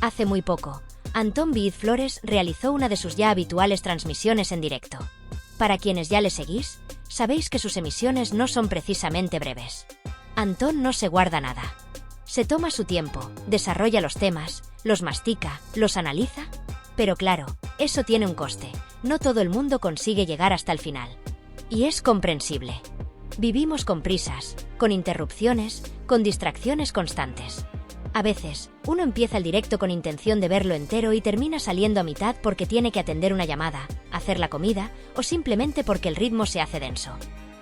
Hace muy poco, Antón Víiz Flores realizó una de sus ya habituales transmisiones en directo. Para quienes ya le seguís, sabéis que sus emisiones no son precisamente breves. Antón no se guarda nada. Se toma su tiempo, desarrolla los temas, los mastica, los analiza. Pero claro, eso tiene un coste. No todo el mundo consigue llegar hasta el final. Y es comprensible. Vivimos con prisas, con interrupciones, con distracciones constantes. A veces, uno empieza el directo con intención de verlo entero y termina saliendo a mitad porque tiene que atender una llamada, hacer la comida o simplemente porque el ritmo se hace denso.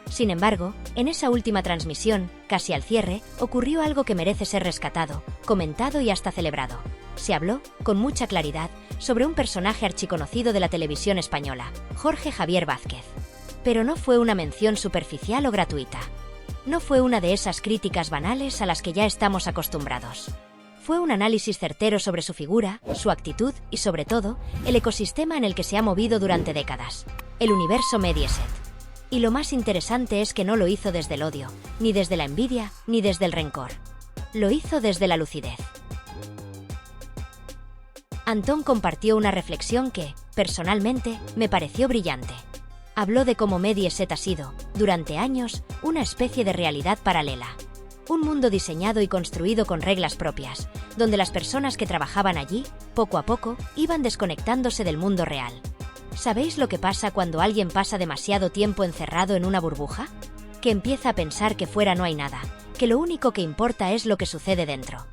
Sin embargo, en esa última transmisión, casi al cierre, ocurrió algo que merece ser rescatado, comentado y hasta celebrado. Se habló, con mucha claridad, sobre un personaje archiconocido de la televisión española, Jorge Javier Vázquez. Pero no fue una mención superficial o gratuita. No fue una de esas críticas banales a las que ya estamos acostumbrados. Fue un análisis certero sobre su figura, su actitud y, sobre todo, el ecosistema en el que se ha movido durante décadas, el universo Mediaset. Y lo más interesante es que no lo hizo desde el odio, ni desde la envidia, ni desde el rencor. Lo hizo desde la lucidez. Antón compartió una reflexión que, personalmente, me pareció brillante. Habló de cómo Mediaset ha sido, durante años, una especie de realidad paralela. Un mundo diseñado y construido con reglas propias, donde las personas que trabajaban allí, poco a poco, iban desconectándose del mundo real. ¿Sabéis lo que pasa cuando alguien pasa demasiado tiempo encerrado en una burbuja? Que empieza a pensar que fuera no hay nada, que lo único que importa es lo que sucede dentro.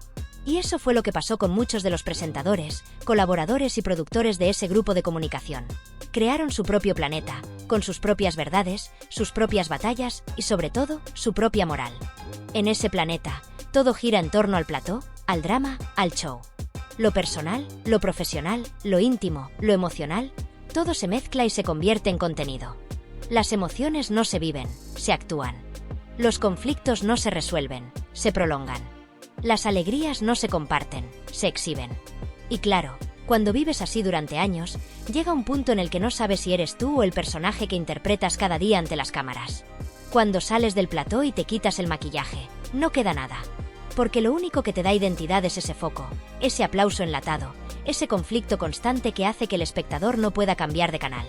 Y eso fue lo que pasó con muchos de los presentadores, colaboradores y productores de ese grupo de comunicación. Crearon su propio planeta, con sus propias verdades, sus propias batallas y, sobre todo, su propia moral. En ese planeta, todo gira en torno al plató, al drama, al show. Lo personal, lo profesional, lo íntimo, lo emocional, todo se mezcla y se convierte en contenido. Las emociones no se viven, se actúan. Los conflictos no se resuelven, se prolongan. Las alegrías no se comparten, se exhiben. Y claro, cuando vives así durante años, llega un punto en el que no sabes si eres tú o el personaje que interpretas cada día ante las cámaras. Cuando sales del plató y te quitas el maquillaje, no queda nada. Porque lo único que te da identidad es ese foco, ese aplauso enlatado, ese conflicto constante que hace que el espectador no pueda cambiar de canal.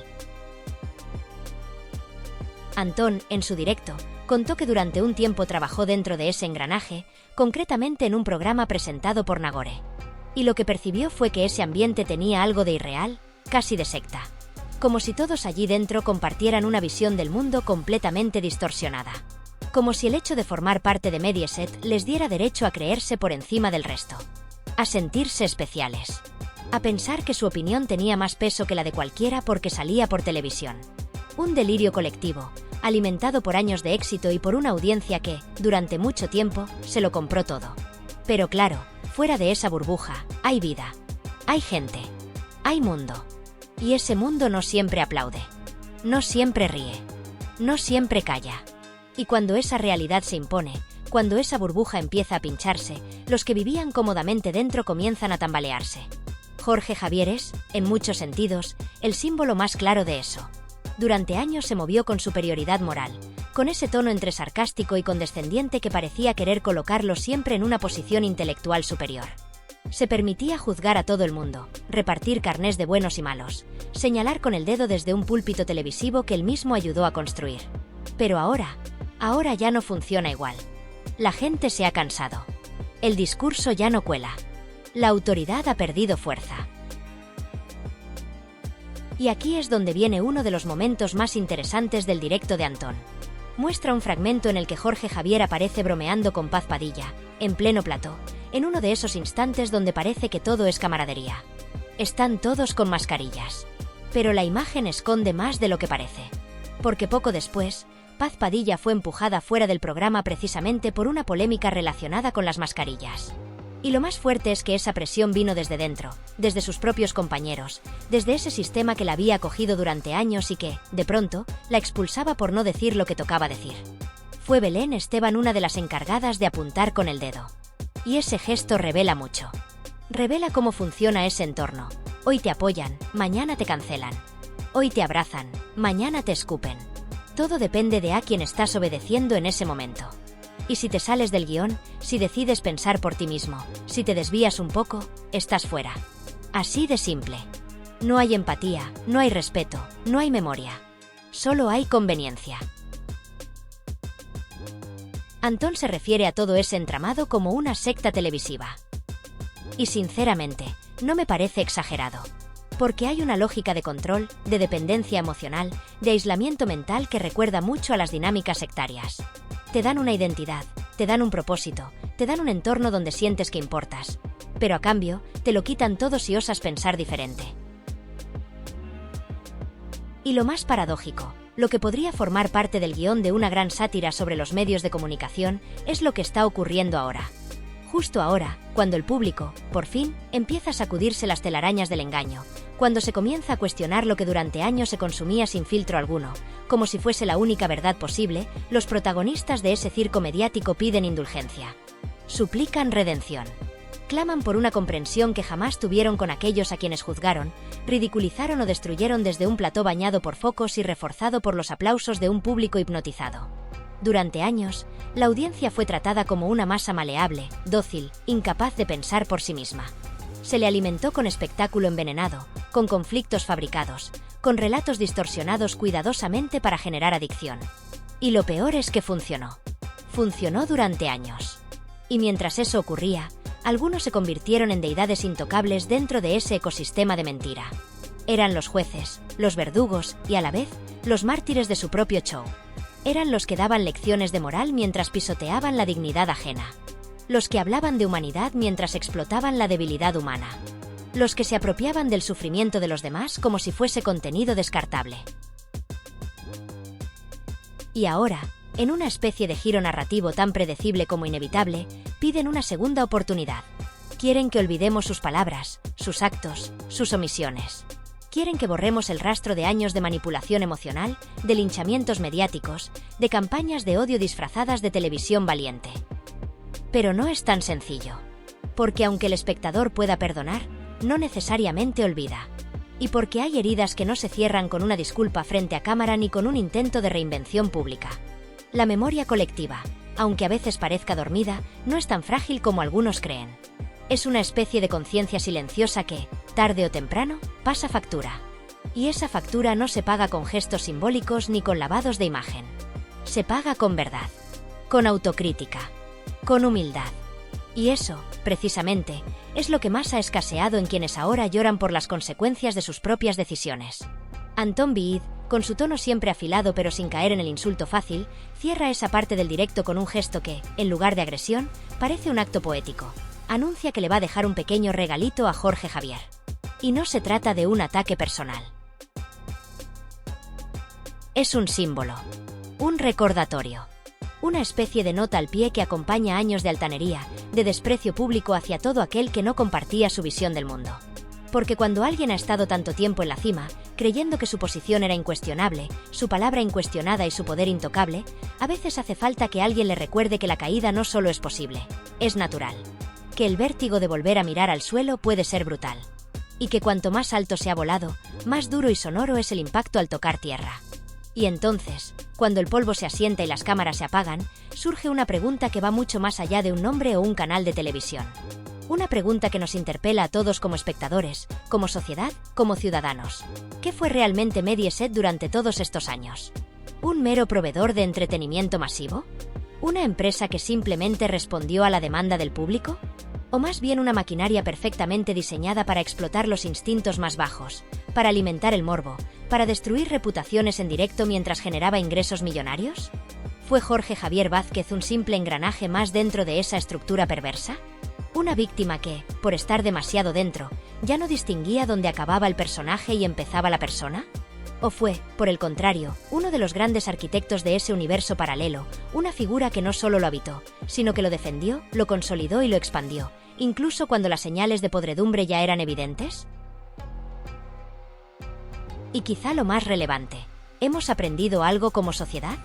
Antón, en su directo, contó que durante un tiempo trabajó dentro de ese engranaje, concretamente en un programa presentado por Nagore. Y lo que percibió fue que ese ambiente tenía algo de irreal, casi de secta. Como si todos allí dentro compartieran una visión del mundo completamente distorsionada. Como si el hecho de formar parte de Mediaset les diera derecho a creerse por encima del resto. A sentirse especiales. A pensar que su opinión tenía más peso que la de cualquiera porque salía por televisión. Un delirio colectivo, alimentado por años de éxito y por una audiencia que, durante mucho tiempo, se lo compró todo. Pero claro, fuera de esa burbuja, hay vida, hay gente, hay mundo. Y ese mundo no siempre aplaude, no siempre ríe, no siempre calla. Y cuando esa realidad se impone, cuando esa burbuja empieza a pincharse, los que vivían cómodamente dentro comienzan a tambalearse. Jorge Javier es, en muchos sentidos, el símbolo más claro de eso. Durante años se movió con superioridad moral, con ese tono entre sarcástico y condescendiente que parecía querer colocarlo siempre en una posición intelectual superior. Se permitía juzgar a todo el mundo, repartir carnés de buenos y malos, señalar con el dedo desde un púlpito televisivo que él mismo ayudó a construir. Pero ahora ya no funciona igual. La gente se ha cansado. El discurso ya no cuela. La autoridad ha perdido fuerza. Y aquí es donde viene uno de los momentos más interesantes del directo de Antón. Muestra un fragmento en el que Jorge Javier aparece bromeando con Paz Padilla, en pleno plató, en uno de esos instantes donde parece que todo es camaradería. Están todos con mascarillas. Pero la imagen esconde más de lo que parece. Porque poco después, Paz Padilla fue empujada fuera del programa precisamente por una polémica relacionada con las mascarillas. Y lo más fuerte es que esa presión vino desde dentro, desde sus propios compañeros, desde ese sistema que la había acogido durante años y que, de pronto, la expulsaba por no decir lo que tocaba decir. Fue Belén Esteban una de las encargadas de apuntar con el dedo. Y ese gesto revela mucho. Revela cómo funciona ese entorno. Hoy te apoyan, mañana te cancelan. Hoy te abrazan, mañana te escupen. Todo depende de a quién estás obedeciendo en ese momento. Y si te sales del guión, si decides pensar por ti mismo, si te desvías un poco, estás fuera. Así de simple. No hay empatía, no hay respeto, no hay memoria. Solo hay conveniencia. Antón se refiere a todo ese entramado como una secta televisiva. Y sinceramente, no me parece exagerado. Porque hay una lógica de control, de dependencia emocional, de aislamiento mental que recuerda mucho a las dinámicas sectarias. Te dan una identidad, te dan un propósito, te dan un entorno donde sientes que importas. Pero a cambio, te lo quitan todo si osas pensar diferente. Y lo más paradójico, lo que podría formar parte del guión de una gran sátira sobre los medios de comunicación, es lo que está ocurriendo ahora. Justo ahora, cuando el público, por fin, empieza a sacudirse las telarañas del engaño, cuando se comienza a cuestionar lo que durante años se consumía sin filtro alguno, como si fuese la única verdad posible, los protagonistas de ese circo mediático piden indulgencia. Suplican redención. Claman por una comprensión que jamás tuvieron con aquellos a quienes juzgaron, ridiculizaron o destruyeron desde un plató bañado por focos y reforzado por los aplausos de un público hipnotizado. Durante años, la audiencia fue tratada como una masa maleable, dócil, incapaz de pensar por sí misma. Se le alimentó con espectáculo envenenado, con conflictos fabricados, con relatos distorsionados cuidadosamente para generar adicción. Y lo peor es que funcionó. Funcionó durante años. Y mientras eso ocurría, algunos se convirtieron en deidades intocables dentro de ese ecosistema de mentira. Eran los jueces, los verdugos y, a la vez, los mártires de su propio show. Eran los que daban lecciones de moral mientras pisoteaban la dignidad ajena. Los que hablaban de humanidad mientras explotaban la debilidad humana. Los que se apropiaban del sufrimiento de los demás como si fuese contenido descartable. Y ahora, en una especie de giro narrativo tan predecible como inevitable, piden una segunda oportunidad. Quieren que olvidemos sus palabras, sus actos, sus omisiones. Quieren que borremos el rastro de años de manipulación emocional, de linchamientos mediáticos, de campañas de odio disfrazadas de televisión valiente. Pero no es tan sencillo. Porque aunque el espectador pueda perdonar, no necesariamente olvida. Y porque hay heridas que no se cierran con una disculpa frente a cámara ni con un intento de reinvención pública. La memoria colectiva, aunque a veces parezca dormida, no es tan frágil como algunos creen. Es una especie de conciencia silenciosa que, tarde o temprano, pasa factura. Y esa factura no se paga con gestos simbólicos ni con lavados de imagen. Se paga con verdad, con autocrítica, con humildad. Y eso, precisamente, es lo que más ha escaseado en quienes ahora lloran por las consecuencias de sus propias decisiones. Antón Bid, con su tono siempre afilado pero sin caer en el insulto fácil, cierra esa parte del directo con un gesto que, en lugar de agresión, parece un acto poético. Anuncia que le va a dejar un pequeño regalito a Jorge Javier. Y no se trata de un ataque personal. Es un símbolo. Un recordatorio. Una especie de nota al pie que acompaña años de altanería, de desprecio público hacia todo aquel que no compartía su visión del mundo. Porque cuando alguien ha estado tanto tiempo en la cima, creyendo que su posición era incuestionable, su palabra incuestionada y su poder intocable, a veces hace falta que alguien le recuerde que la caída no solo es posible, es natural. Que el vértigo de volver a mirar al suelo puede ser brutal. Y que cuanto más alto se ha volado, más duro y sonoro es el impacto al tocar tierra. Y entonces, cuando el polvo se asienta y las cámaras se apagan, surge una pregunta que va mucho más allá de un nombre o un canal de televisión. Una pregunta que nos interpela a todos como espectadores, como sociedad, como ciudadanos. ¿Qué fue realmente Mediaset durante todos estos años? ¿Un mero proveedor de entretenimiento masivo? ¿Una empresa que simplemente respondió a la demanda del público? ¿O más bien una maquinaria perfectamente diseñada para explotar los instintos más bajos, para alimentar el morbo, para destruir reputaciones en directo mientras generaba ingresos millonarios? ¿Fue Jorge Javier Vázquez un simple engranaje más dentro de esa estructura perversa? ¿Una víctima que, por estar demasiado dentro, ya no distinguía dónde acababa el personaje y empezaba la persona? ¿O fue, por el contrario, uno de los grandes arquitectos de ese universo paralelo, una figura que no solo lo habitó, sino que lo defendió, lo consolidó y lo expandió, incluso cuando las señales de podredumbre ya eran evidentes? Y quizá lo más relevante, ¿hemos aprendido algo como sociedad?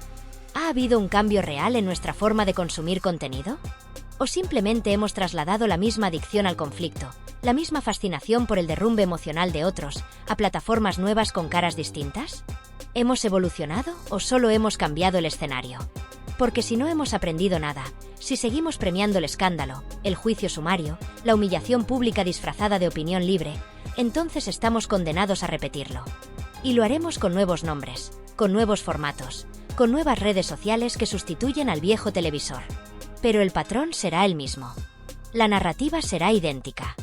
¿Ha habido un cambio real en nuestra forma de consumir contenido? ¿O simplemente hemos trasladado la misma adicción al conflicto, la misma fascinación por el derrumbe emocional de otros, a plataformas nuevas con caras distintas? ¿Hemos evolucionado o solo hemos cambiado el escenario? Porque si no hemos aprendido nada, si seguimos premiando el escándalo, el juicio sumario, la humillación pública disfrazada de opinión libre, entonces estamos condenados a repetirlo. Y lo haremos con nuevos nombres, con nuevos formatos, con nuevas redes sociales que sustituyen al viejo televisor. Pero el patrón será el mismo. La narrativa será idéntica.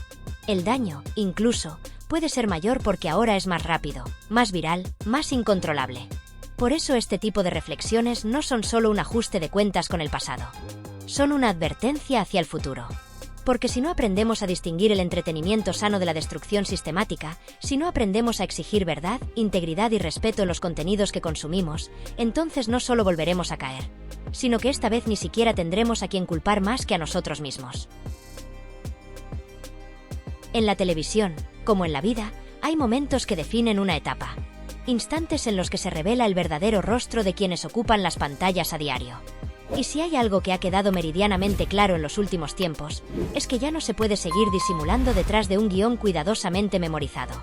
El daño, incluso, puede ser mayor porque ahora es más rápido, más viral, más incontrolable. Por eso este tipo de reflexiones no son solo un ajuste de cuentas con el pasado. Son una advertencia hacia el futuro. Porque si no aprendemos a distinguir el entretenimiento sano de la destrucción sistemática, si no aprendemos a exigir verdad, integridad y respeto en los contenidos que consumimos, entonces no solo volveremos a caer, sino que esta vez ni siquiera tendremos a quien culpar más que a nosotros mismos. En la televisión, como en la vida, hay momentos que definen una etapa. Instantes en los que se revela el verdadero rostro de quienes ocupan las pantallas a diario. Y si hay algo que ha quedado meridianamente claro en los últimos tiempos, es que ya no se puede seguir disimulando detrás de un guión cuidadosamente memorizado.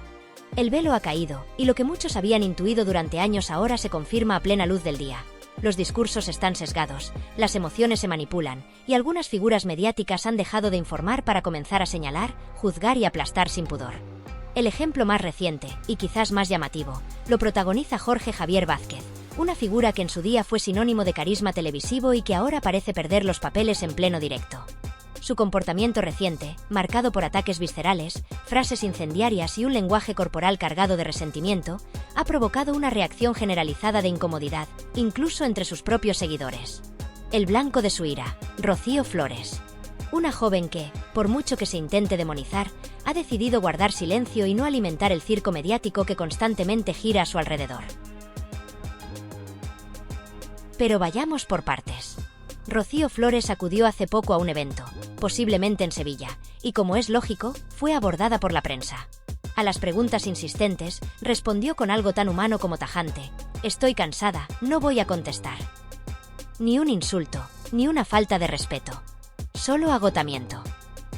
El velo ha caído, y lo que muchos habían intuido durante años ahora se confirma a plena luz del día. Los discursos están sesgados, las emociones se manipulan, y algunas figuras mediáticas han dejado de informar para comenzar a señalar, juzgar y aplastar sin pudor. El ejemplo más reciente, y quizás más llamativo, lo protagoniza Jorge Javier Vázquez, una figura que en su día fue sinónimo de carisma televisivo y que ahora parece perder los papeles en pleno directo. Su comportamiento reciente, marcado por ataques viscerales, frases incendiarias y un lenguaje corporal cargado de resentimiento, ha provocado una reacción generalizada de incomodidad, incluso entre sus propios seguidores. El blanco de su ira, Rocío Flores. Una joven que, por mucho que se intente demonizar, ha decidido guardar silencio y no alimentar el circo mediático que constantemente gira a su alrededor. Pero vayamos por partes. Rocío Flores acudió hace poco a un evento, posiblemente en Sevilla, y como es lógico, fue abordada por la prensa. A las preguntas insistentes, respondió con algo tan humano como tajante: «Estoy cansada, no voy a contestar». Ni un insulto, ni una falta de respeto. Solo agotamiento.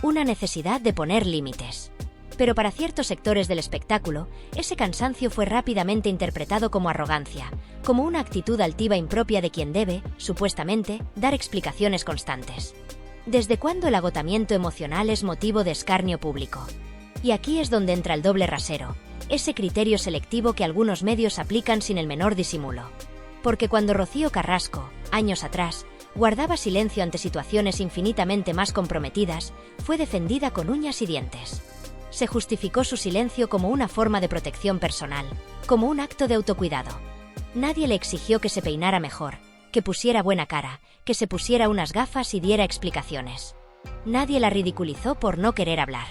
Una necesidad de poner límites. Pero para ciertos sectores del espectáculo, ese cansancio fue rápidamente interpretado como arrogancia, como una actitud altiva impropia de quien debe, supuestamente, dar explicaciones constantes. ¿Desde cuándo el agotamiento emocional es motivo de escarnio público? Y aquí es donde entra el doble rasero, ese criterio selectivo que algunos medios aplican sin el menor disimulo. Porque cuando Rocío Carrasco, años atrás, guardaba silencio ante situaciones infinitamente más comprometidas, fue defendida con uñas y dientes. Se justificó su silencio como una forma de protección personal, como un acto de autocuidado. Nadie le exigió que se peinara mejor, que pusiera buena cara, que se pusiera unas gafas y diera explicaciones. Nadie la ridiculizó por no querer hablar.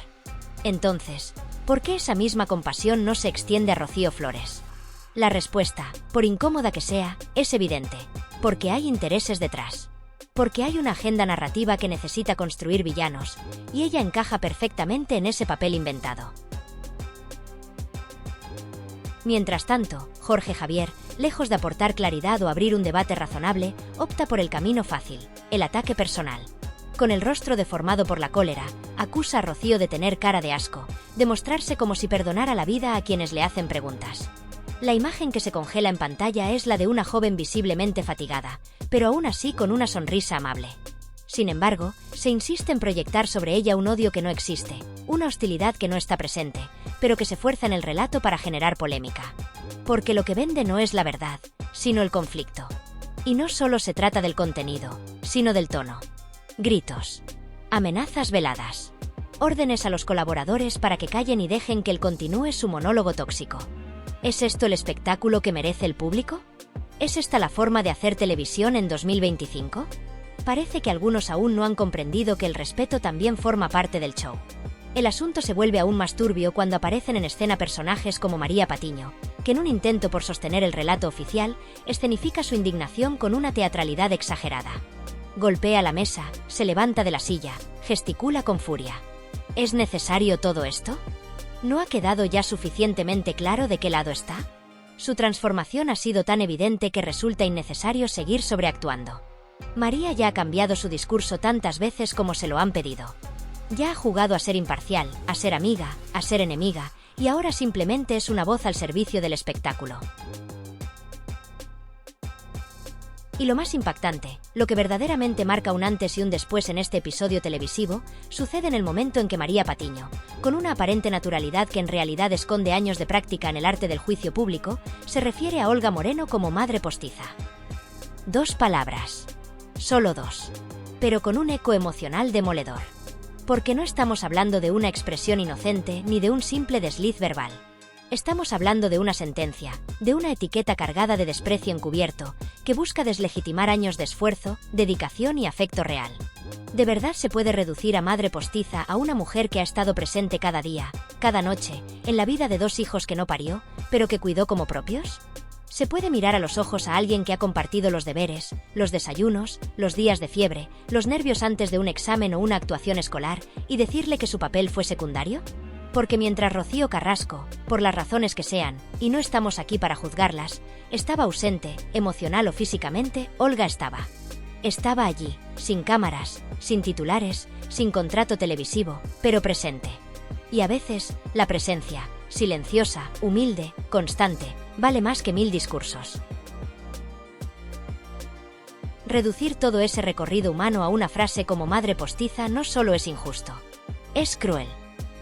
Entonces, ¿por qué esa misma compasión no se extiende a Rocío Flores? La respuesta, por incómoda que sea, es evidente, porque hay intereses detrás. Porque hay una agenda narrativa que necesita construir villanos, y ella encaja perfectamente en ese papel inventado. Mientras tanto, Jorge Javier, lejos de aportar claridad o abrir un debate razonable, opta por el camino fácil, el ataque personal. Con el rostro deformado por la cólera, acusa a Rocío de tener cara de asco, de mostrarse como si perdonara la vida a quienes le hacen preguntas. La imagen que se congela en pantalla es la de una joven visiblemente fatigada, pero aún así con una sonrisa amable. Sin embargo, se insiste en proyectar sobre ella un odio que no existe, una hostilidad que no está presente, pero que se fuerza en el relato para generar polémica. Porque lo que vende no es la verdad, sino el conflicto. Y no solo se trata del contenido, sino del tono. Gritos. Amenazas veladas. Órdenes a los colaboradores para que callen y dejen que él continúe su monólogo tóxico. ¿Es esto el espectáculo que merece el público? ¿Es esta la forma de hacer televisión en 2025? Parece que algunos aún no han comprendido que el respeto también forma parte del show. El asunto se vuelve aún más turbio cuando aparecen en escena personajes como María Patiño, que en un intento por sostener el relato oficial, escenifica su indignación con una teatralidad exagerada. Golpea la mesa, se levanta de la silla, gesticula con furia. ¿Es necesario todo esto? ¿No ha quedado ya suficientemente claro de qué lado está? Su transformación ha sido tan evidente que resulta innecesario seguir sobreactuando. María ya ha cambiado su discurso tantas veces como se lo han pedido. Ya ha jugado a ser imparcial, a ser amiga, a ser enemiga, y ahora simplemente es una voz al servicio del espectáculo. Y lo más impactante, lo que verdaderamente marca un antes y un después en este episodio televisivo, sucede en el momento en que María Patiño, con una aparente naturalidad que en realidad esconde años de práctica en el arte del juicio público, se refiere a Olga Moreno como madre postiza. 2 palabras. Solo 2. Pero con un eco emocional demoledor. Porque no estamos hablando de una expresión inocente ni de un simple desliz verbal. Estamos hablando de una sentencia, de una etiqueta cargada de desprecio encubierto, que busca deslegitimar años de esfuerzo, dedicación y afecto real. ¿De verdad se puede reducir a madre postiza a una mujer que ha estado presente cada día, cada noche, en la vida de 2 hijos que no parió, pero que cuidó como propios? ¿Se puede mirar a los ojos a alguien que ha compartido los deberes, los desayunos, los días de fiebre, los nervios antes de un examen o una actuación escolar, y decirle que su papel fue secundario? Porque mientras Rocío Carrasco, por las razones que sean, y no estamos aquí para juzgarlas, estaba ausente, emocional o físicamente, Olga estaba. Estaba allí, sin cámaras, sin titulares, sin contrato televisivo, pero presente. Y a veces, la presencia, silenciosa, humilde, constante, vale más que 1000 discursos. Reducir todo ese recorrido humano a una frase como madre postiza no solo es injusto. Es cruel.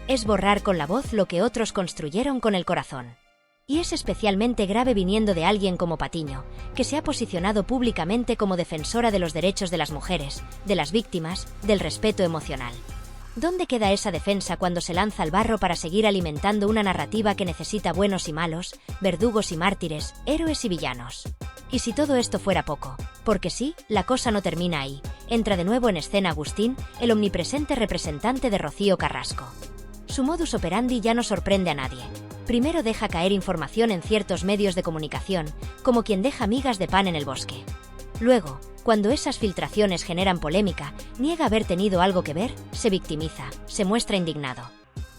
Es borrar con la voz lo que otros construyeron con el corazón. Y es especialmente grave viniendo de alguien como Patiño, que se ha posicionado públicamente como defensora de los derechos de las mujeres, de las víctimas, del respeto emocional. ¿Dónde queda esa defensa cuando se lanza al barro para seguir alimentando una narrativa que necesita buenos y malos, verdugos y mártires, héroes y villanos? Y si todo esto fuera poco, porque sí, la cosa no termina ahí, entra de nuevo en escena Agustín, el omnipresente representante de Rocío Carrasco. Su modus operandi ya no sorprende a nadie. Primero deja caer información en ciertos medios de comunicación, como quien deja migas de pan en el bosque. Luego, cuando esas filtraciones generan polémica, niega haber tenido algo que ver, se victimiza, se muestra indignado.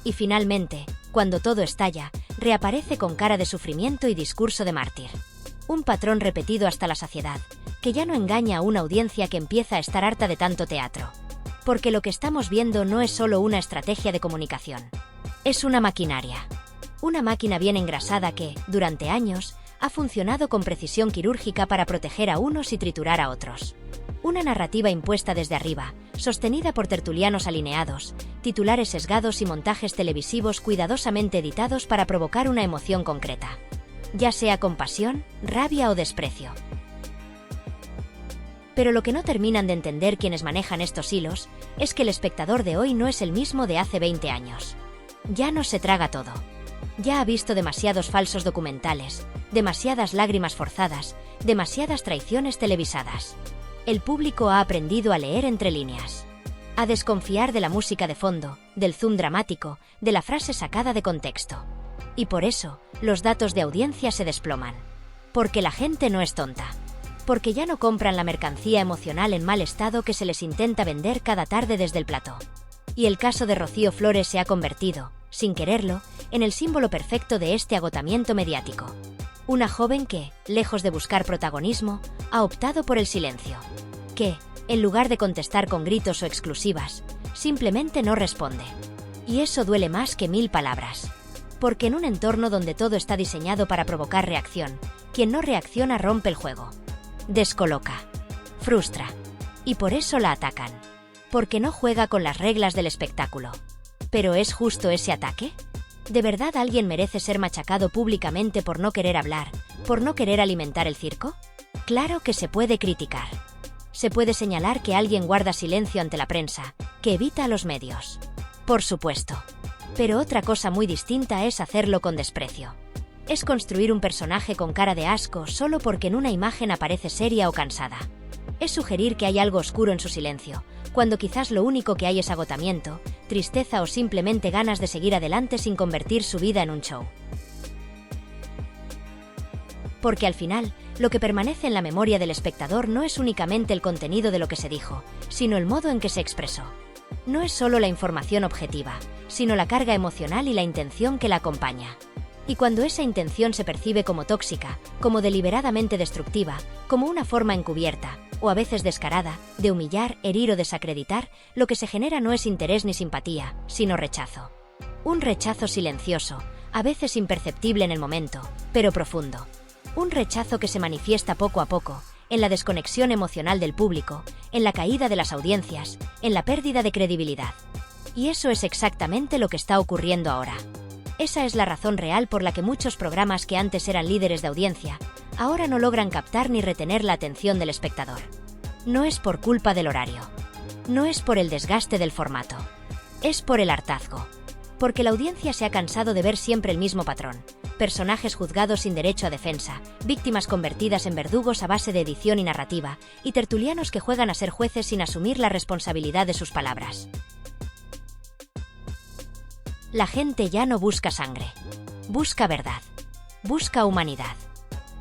Y finalmente, cuando todo estalla, reaparece con cara de sufrimiento y discurso de mártir. Un patrón repetido hasta la saciedad, que ya no engaña a una audiencia que empieza a estar harta de tanto teatro. Porque lo que estamos viendo no es solo una estrategia de comunicación. Es una maquinaria. Una máquina bien engrasada que, durante años, ha funcionado con precisión quirúrgica para proteger a unos y triturar a otros. Una narrativa impuesta desde arriba, sostenida por tertulianos alineados, titulares sesgados y montajes televisivos cuidadosamente editados para provocar una emoción concreta. Ya sea compasión, rabia o desprecio. Pero lo que no terminan de entender quienes manejan estos hilos es que el espectador de hoy no es el mismo de hace 20 años. Ya no se traga todo. Ya ha visto demasiados falsos documentales, demasiadas lágrimas forzadas, demasiadas traiciones televisadas. El público ha aprendido a leer entre líneas. A desconfiar de la música de fondo, del zoom dramático, de la frase sacada de contexto. Y por eso, los datos de audiencia se desploman. Porque la gente no es tonta. Porque ya no compran la mercancía emocional en mal estado que se les intenta vender cada tarde desde el plató. Y el caso de Rocío Flores se ha convertido, sin quererlo, en el símbolo perfecto de este agotamiento mediático. Una joven que, lejos de buscar protagonismo, ha optado por el silencio. Que, en lugar de contestar con gritos o exclusivas, simplemente no responde. Y eso duele más que 1000 palabras. Porque en un entorno donde todo está diseñado para provocar reacción, quien no reacciona rompe el juego. Descoloca. Frustra. Y por eso la atacan. Porque no juega con las reglas del espectáculo. ¿Pero es justo ese ataque? ¿De verdad alguien merece ser machacado públicamente por no querer hablar, por no querer alimentar el circo? Claro que se puede criticar. Se puede señalar que alguien guarda silencio ante la prensa, que evita a los medios. Por supuesto. Pero otra cosa muy distinta es hacerlo con desprecio. Es construir un personaje con cara de asco solo porque en una imagen aparece seria o cansada. Es sugerir que hay algo oscuro en su silencio, cuando quizás lo único que hay es agotamiento, tristeza o simplemente ganas de seguir adelante sin convertir su vida en un show. Porque al final, lo que permanece en la memoria del espectador no es únicamente el contenido de lo que se dijo, sino el modo en que se expresó. No es solo la información objetiva, sino la carga emocional y la intención que la acompaña. Y cuando esa intención se percibe como tóxica, como deliberadamente destructiva, como una forma encubierta, o a veces descarada, de humillar, herir o desacreditar, lo que se genera no es interés ni simpatía, sino rechazo. Un rechazo silencioso, a veces imperceptible en el momento, pero profundo. Un rechazo que se manifiesta poco a poco, en la desconexión emocional del público, en la caída de las audiencias, en la pérdida de credibilidad. Y eso es exactamente lo que está ocurriendo ahora. Esa es la razón real por la que muchos programas que antes eran líderes de audiencia, ahora no logran captar ni retener la atención del espectador. No es por culpa del horario. No es por el desgaste del formato. Es por el hartazgo. Porque la audiencia se ha cansado de ver siempre el mismo patrón. Personajes juzgados sin derecho a defensa, víctimas convertidas en verdugos a base de edición y narrativa, y tertulianos que juegan a ser jueces sin asumir la responsabilidad de sus palabras. La gente ya no busca sangre. Busca verdad. Busca humanidad.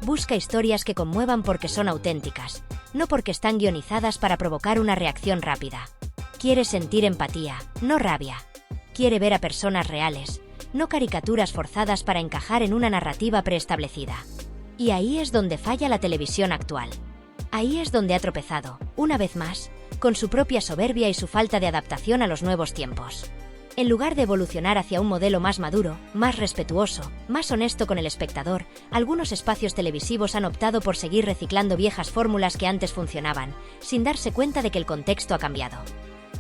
Busca historias que conmuevan porque son auténticas, no porque están guionizadas para provocar una reacción rápida. Quiere sentir empatía, no rabia. Quiere ver a personas reales, no caricaturas forzadas para encajar en una narrativa preestablecida. Y ahí es donde falla la televisión actual. Ahí es donde ha tropezado, una vez más, con su propia soberbia y su falta de adaptación a los nuevos tiempos. En lugar de evolucionar hacia un modelo más maduro, más respetuoso, más honesto con el espectador, algunos espacios televisivos han optado por seguir reciclando viejas fórmulas que antes funcionaban, sin darse cuenta de que el contexto ha cambiado.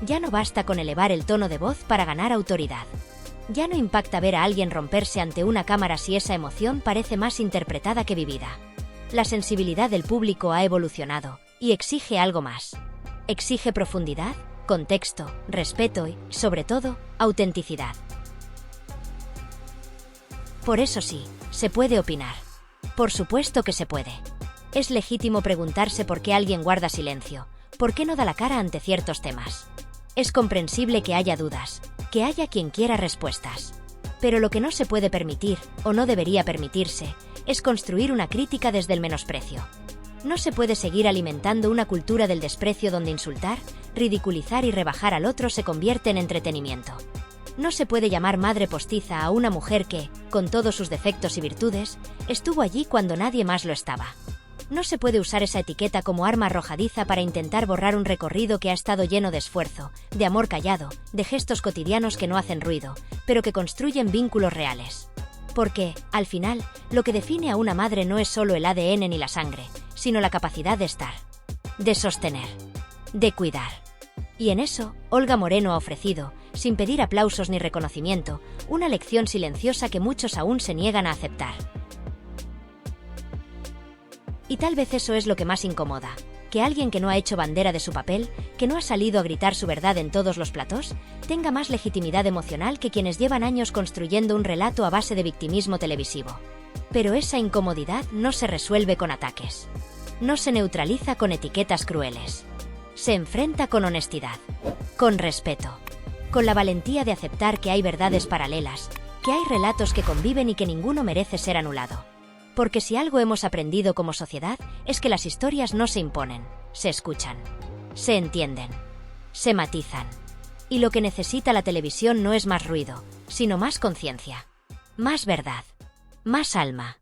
Ya no basta con elevar el tono de voz para ganar autoridad. Ya no impacta ver a alguien romperse ante una cámara si esa emoción parece más interpretada que vivida. La sensibilidad del público ha evolucionado, y exige algo más. Exige profundidad, contexto, respeto y, sobre todo, autenticidad. Por eso sí, se puede opinar. Por supuesto que se puede. Es legítimo preguntarse por qué alguien guarda silencio, por qué no da la cara ante ciertos temas. Es comprensible que haya dudas, que haya quien quiera respuestas. Pero lo que no se puede permitir, o no debería permitirse, es construir una crítica desde el menosprecio. No se puede seguir alimentando una cultura del desprecio donde insultar, ridiculizar y rebajar al otro se convierte en entretenimiento. No se puede llamar madre postiza a una mujer que, con todos sus defectos y virtudes, estuvo allí cuando nadie más lo estaba. No se puede usar esa etiqueta como arma arrojadiza para intentar borrar un recorrido que ha estado lleno de esfuerzo, de amor callado, de gestos cotidianos que no hacen ruido, pero que construyen vínculos reales. Porque, al final, lo que define a una madre no es solo el ADN ni la sangre, sino la capacidad de estar, de sostener, de cuidar. Y en eso, Olga Moreno ha ofrecido, sin pedir aplausos ni reconocimiento, una lección silenciosa que muchos aún se niegan a aceptar. Y tal vez eso es lo que más incomoda, que alguien que no ha hecho bandera de su papel, que no ha salido a gritar su verdad en todos los platós, tenga más legitimidad emocional que quienes llevan años construyendo un relato a base de victimismo televisivo. Pero esa incomodidad no se resuelve con ataques. No se neutraliza con etiquetas crueles. Se enfrenta con honestidad, con respeto, con la valentía de aceptar que hay verdades paralelas, que hay relatos que conviven y que ninguno merece ser anulado. Porque si algo hemos aprendido como sociedad es que las historias no se imponen, se escuchan, se entienden, se matizan. Y lo que necesita la televisión no es más ruido, sino más conciencia, más verdad, más alma.